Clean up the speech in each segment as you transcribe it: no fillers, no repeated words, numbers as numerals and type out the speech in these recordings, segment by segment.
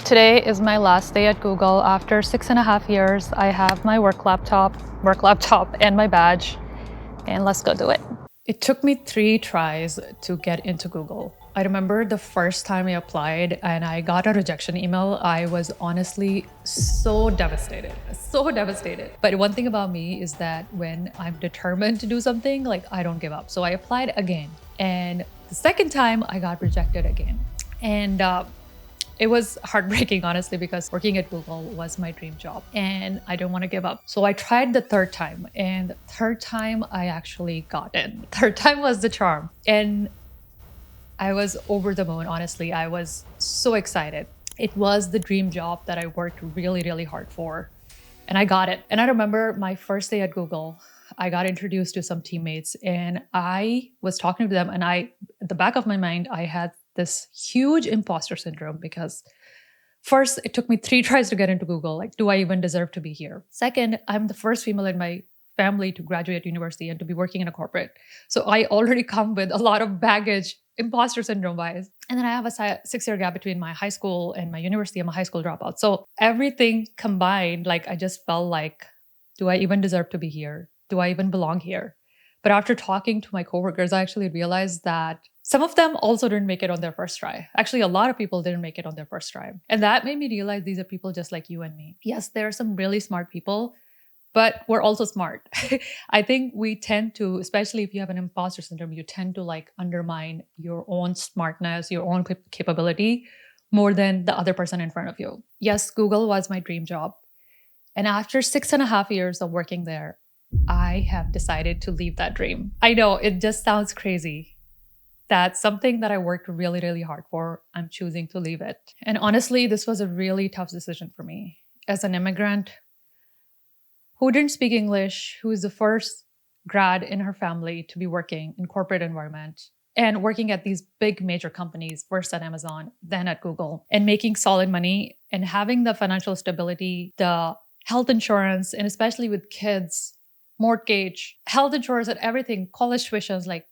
Today is my last day at Google. After 6.5 years, I have my work laptop, and my badge, and let's go do it. It took me 3 tries to get into Google. I remember the first time I applied and I got a rejection email. I was honestly so devastated, so devastated. But one thing about me is that when I'm determined to do something, like I don't give up. So I applied again. And the second time I got rejected again. And it was heartbreaking, honestly, because working at Google was my dream job and I didn't want to give up. So I tried the third time, and the third time I actually got in. Third time was the charm. And I was over the moon, honestly. I was so excited. It was the dream job that I worked really, really hard for. And I got it. And I remember my first day at Google, I got introduced to some teammates and I was talking to them, and at the back of my mind, I had this huge imposter syndrome because first, it took me 3 tries to get into Google. Like, do I even deserve to be here? Second, I'm the first female in my family to graduate university and to be working in a corporate. So I already come with a lot of baggage, imposter syndrome wise. And then I have a 6-year gap between my high school and my university. I'm a high school dropout. So everything combined, like I just felt like, do I even deserve to be here? Do I even belong here? But after talking to my coworkers, I actually realized that some of them also didn't make it on their first try. Actually, a lot of people didn't make it on their first try. And that made me realize these are people just like you and me. Yes, there are some really smart people, but we're also smart. I think we tend to, especially if you have an imposter syndrome, you tend to like undermine your own smartness, your own capability more than the other person in front of you. Yes, Google was my dream job. And after 6.5 years of working there, I have decided to leave that dream. I know it just sounds crazy. That's something that I worked really, really hard for. I'm choosing to leave it. And honestly, this was a really tough decision for me. As an immigrant who didn't speak English, who is the first grad in her family to be working in corporate environment and working at these big major companies, first at Amazon, then at Google, and making solid money and having the financial stability, the health insurance, and especially with kids, mortgage, health insurance and everything, college tuitions, like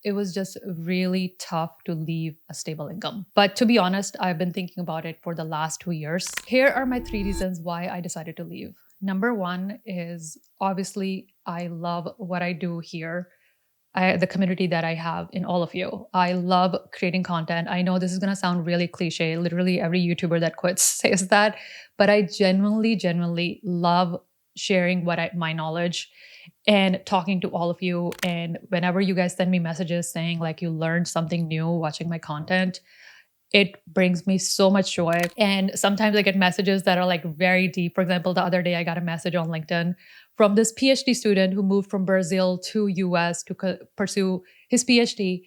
it was just really tough to leave a stable income. But to be honest, I've been thinking about it for the last 2 years. Here are my 3 reasons why I decided to leave. Number 1 is obviously I love what I do here. The community that I have in all of you. I love creating content. I know this is going to sound really cliche. Literally every YouTuber that quits says that, but I genuinely love sharing my knowledge and talking to all of you. And whenever you guys send me messages saying like you learned something new watching my content, it brings me so much joy. And sometimes I get messages that are like very deep. For example, the other day I got a message on LinkedIn from this PhD student who moved from Brazil to US to pursue his PhD.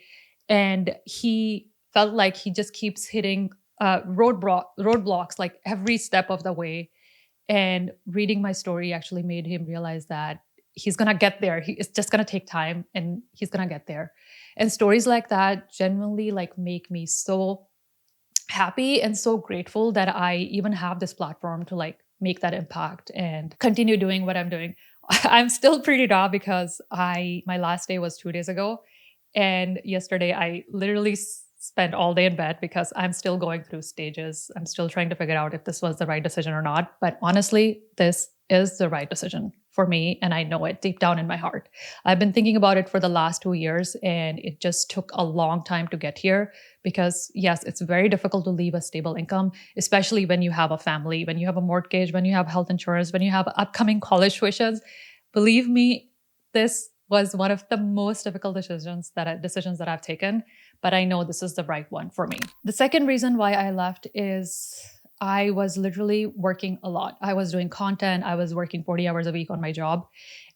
And he felt like he just keeps hitting roadblocks like every step of the way. And reading my story actually made him realize that he's going to get there. It's just going to take time and he's going to get there. And stories like that genuinely like make me so happy and so grateful that I even have this platform to like make that impact and continue doing what I'm doing. I'm still pretty raw because my last day was 2 days ago. And yesterday I literally spent all day in bed because I'm still going through stages. I'm still trying to figure out if this was the right decision or not. But honestly, this is the right decision for me. And I know it deep down in my heart. I've been thinking about it for the last 2 years, and it just took a long time to get here because yes, it's very difficult to leave a stable income, especially when you have a family, when you have a mortgage, when you have health insurance, when you have upcoming college tuitions. Believe me, this was one of the most difficult decisions that I've taken, but I know this is the right one for me. The second reason why I left is I was literally working a lot. I was doing content. I was working 40 hours a week on my job.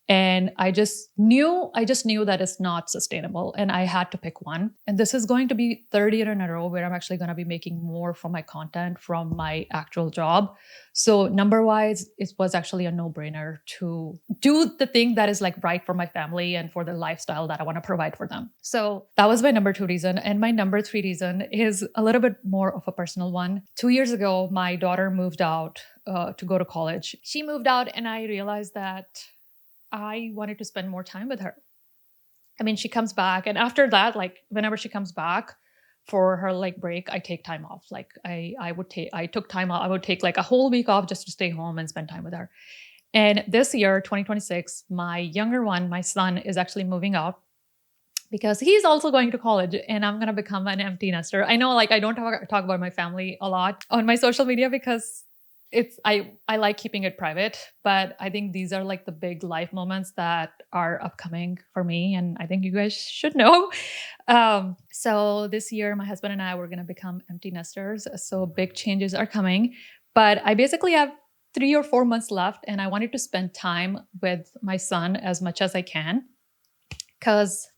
And I just knew that it's not sustainable and I had to pick one. And this is going to be 30 years in a row where I'm actually going to be making more from my content from my actual job. So number wise, it was actually a no-brainer to do the thing that is like right for my family and for the lifestyle that I want to provide for them. So that was my number 2 reason. And my number 3 reason is a little bit more of a personal one. 2 years ago, my daughter moved out to go to college. She moved out and I realized that I wanted to spend more time with her. I mean, she comes back, and after that, like whenever she comes back, for her like break, I take time off. Like I took time off. I would take like a whole week off just to stay home and spend time with her. And this year, 2026, my younger one, my son, is actually moving out because he's also going to college and I'm going to become an empty nester. I know like I don't talk about my family a lot on my social media because I like keeping it private, but I think these are like the big life moments that are upcoming for me. And I think you guys should know. So this year, my husband and I were going to become empty nesters. So big changes are coming, but I basically have 3 or 4 months left and I wanted to spend time with my son as much as I can because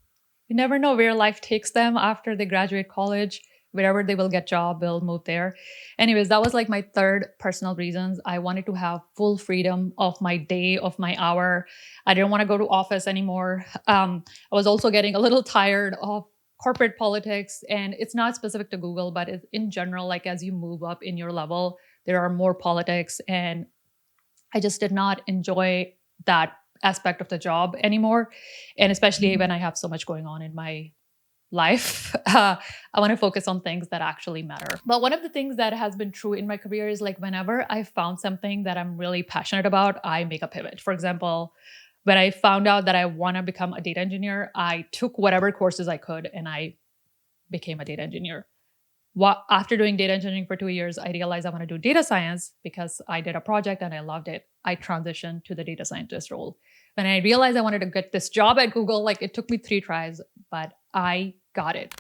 you never know where life takes them after they graduate college. Wherever they will get job, they'll move there. Anyways, that was like my third personal reasons. I wanted to have full freedom of my day, of my hour. I didn't want to go to office anymore. I was also getting a little tired of corporate politics, and it's not specific to Google, but in general, like as you move up in your level, there are more politics, and I just did not enjoy that aspect of the job anymore. And especially when I have so much going on in my life, I want to focus on things that actually matter. But one of the things that has been true in my career is like whenever I found something that I'm really passionate about, I make a pivot. For example, when I found out that I want to become a data engineer, I took whatever courses I could and I became a data engineer. After doing data engineering for 2 years, I realized I want to do data science because I did a project and I loved it. I transitioned to the data scientist role. When I realized I wanted to get this job at Google, like it took me 3 tries, but I got it.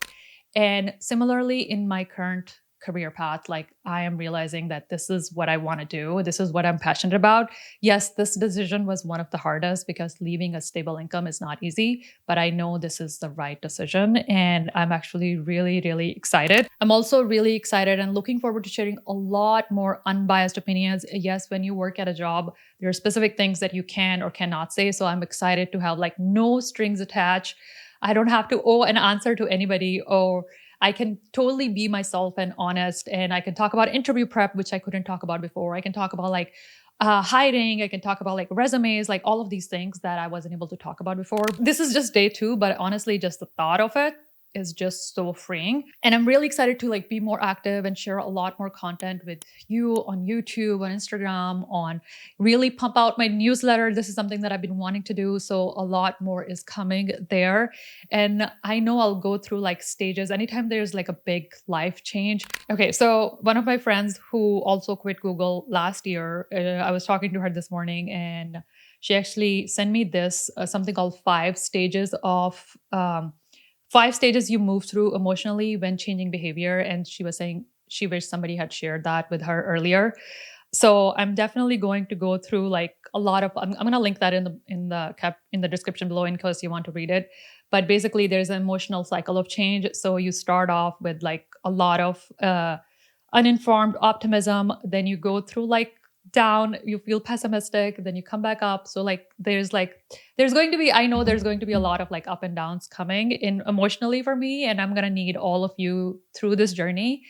And similarly, in my current career path, like I am realizing that this is what I want to do. This is what I'm passionate about. Yes, this decision was one of the hardest because leaving a stable income is not easy, but I know this is the right decision. And I'm actually really, really excited. I'm also really excited and looking forward to sharing a lot more unbiased opinions. Yes, when you work at a job, there are specific things that you can or cannot say. So I'm excited to have like no strings attached. I don't have to owe an answer to anybody, or I can totally be myself and honest. And I can talk about interview prep, which I couldn't talk about before. I can talk about like hiring. I can talk about like resumes, like all of these things that I wasn't able to talk about before. This is just day 2, but honestly, just the thought of it is just so freeing. And I'm really excited to like be more active and share a lot more content with you on YouTube, on Instagram, on really pump out my newsletter. This is something that I've been wanting to do. So a lot more is coming there. And I know I'll go through like stages anytime there's like a big life change. Okay, so one of my friends who also quit Google last year, I was talking to her this morning and she actually sent me this, something called 5 stages of 5 stages you move through emotionally when changing behavior. And she was saying she wished somebody had shared that with her earlier. So I'm definitely going to go through like a lot of, I'm going to link that in the description below in case you want to read it. But basically there's an emotional cycle of change. So you start off with like a lot of uninformed optimism. Then you go through like down, you feel pessimistic, then you come back up. So like there's going to be, I know there's going to be a lot of like up and downs coming in emotionally for me, and I'm going to need all of you through this journey.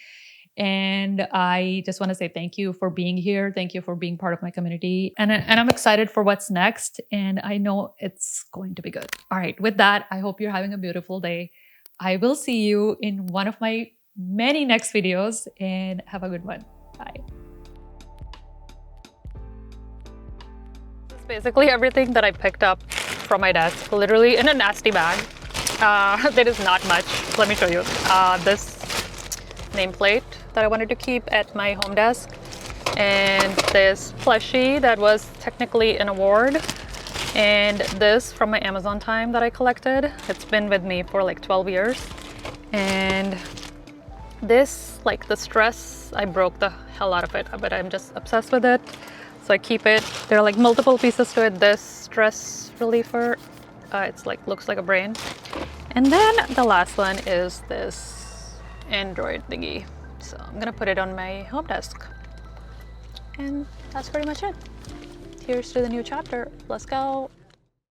And I just want to say thank you for being here. Thank you for being part of my community. And I'm excited for what's next. And I know it's going to be good. All right. With that, I hope you're having a beautiful day. I will see you in one of my many next videos, and have a good one. Bye. It's basically everything that I picked up from my desk, literally in a nasty bag. There is not much. Let me show you. This nameplate that I wanted to keep at my home desk, and this plushie that was technically an award, and this from my Amazon time that I collected. It's been with me for like 12 years. And this, like the stress, I broke the hell out of it, but I'm just obsessed with it. So I keep it. There are like multiple pieces to it. This stress reliever, it's like, looks like a brain. And then the last one is this Android thingy. So I'm gonna put it on my home desk. And that's pretty much it. Here's to the new chapter. Let's go.